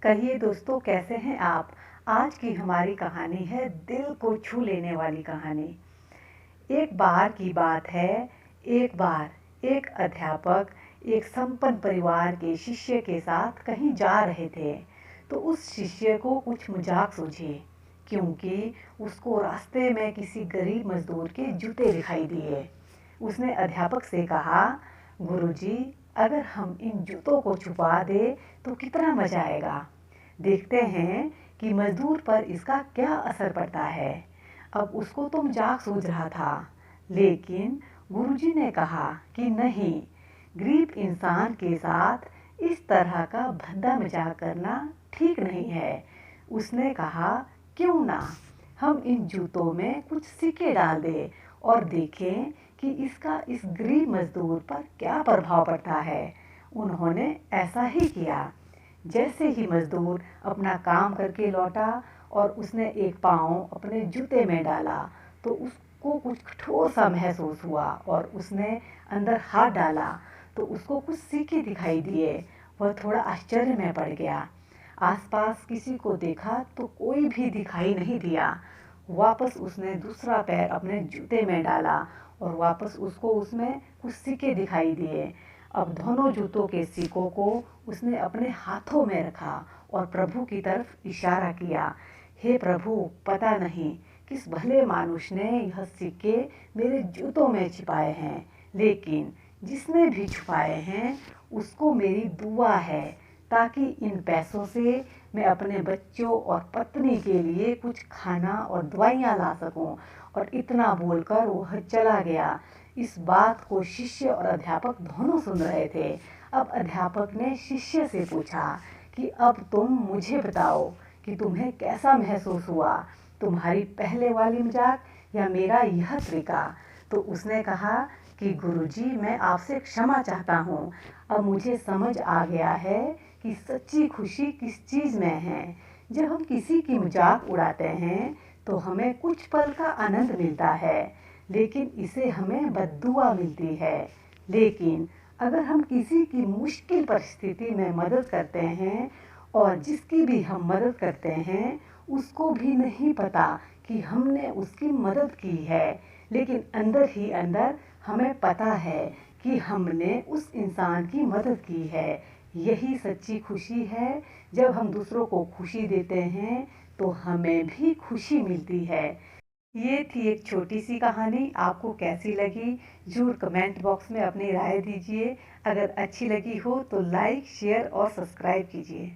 कहिए दोस्तों, कैसे हैं आप। आज की हमारी कहानी है दिल को छू लेने वाली कहानी। एक बार की बात है। एक बार एक अध्यापक एक संपन्न परिवार के शिष्य के साथ कहीं जा रहे थे। तो उस शिष्य को कुछ मजाक सूझे, क्योंकि उसको रास्ते में किसी गरीब मजदूर के जूते दिखाई दिए। उसने अध्यापक से कहा, गुरुजी, अगर हम इन जूतों को छुपा दे तो कितना मजा आएगा। देखते हैं कि मजदूर पर इसका क्या असर पड़ता है। अब उसको तो मजाक सूझ रहा था, लेकिन गुरुजी ने कहा कि नहीं, गरीब इंसान के साथ इस तरह का भद्दा मजाक करना ठीक नहीं है। उसने कहा, क्यों ना हम इन जूतों में कुछ सिक्के डाल दें और देखें कि इसका इस गरीब मजदूर पर क्या प्रभाव पड़ता है। उन्होंने ऐसा ही किया। जैसे ही मजदूर अपना काम करके लौटा और उसने एक पाँव अपने जूते में डाला, तो उसको कुछ कठोर सा महसूस हुआ और उसने अंदर हाथ डाला तो उसको कुछ सिक्के दिखाई दिए। वह थोड़ा आश्चर्य में पड़ गया। आसपास किसी को देखा तो कोई भी दिखाई नहीं दिया। वापस उसने दूसरा पैर अपने जूते में डाला और वापस उसको उसमें कुछ सिक्के दिखाई दिए। अब दोनों जूतों के सिक्कों को उसने अपने हाथों में रखा और प्रभु की तरफ इशारा किया। हे प्रभु, पता नहीं किस भले मानुष ने यह सिक्के मेरे जूतों में छिपाए हैं, लेकिन जिसने भी छुपाए हैं उसको मेरी दुआ है, ताकि इन पैसों से मैं अपने बच्चों और पत्नी के लिए कुछ खाना और दवाइयाँ ला सकूं। और इतना बोलकर वह चला गया। इस बात को शिष्य और अध्यापक दोनों सुन रहे थे। अब अध्यापक ने शिष्य से पूछा कि अब तुम मुझे बताओ कि तुम्हें कैसा महसूस हुआ, तुम्हारी पहले वाली मजाक या मेरा यह तरीका। तो उसने कहा कि गुरुजी, मैं आपसे क्षमा चाहता हूँ। अब मुझे समझ आ गया है कि सच्ची खुशी किस चीज़ में है। जब हम किसी की मजाक उड़ाते हैं तो हमें कुछ पल का आनंद मिलता है, लेकिन इसे हमें बद्दुआ मिलती है। लेकिन अगर हम किसी की मुश्किल परिस्थिति में मदद करते हैं और जिसकी भी हम मदद करते हैं उसको भी नहीं पता कि हमने उसकी मदद की है, लेकिन अंदर ही अंदर हमें पता है कि हमने उस इंसान की मदद की है। यही सच्ची खुशी है। जब हम दूसरों को खुशी देते हैं तो हमें भी खुशी मिलती है। ये थी एक छोटी सी कहानी। आपको कैसी लगी ज़रूर कमेंट बॉक्स में अपनी राय दीजिए। अगर अच्छी लगी हो तो लाइक, शेयर और सब्सक्राइब कीजिए।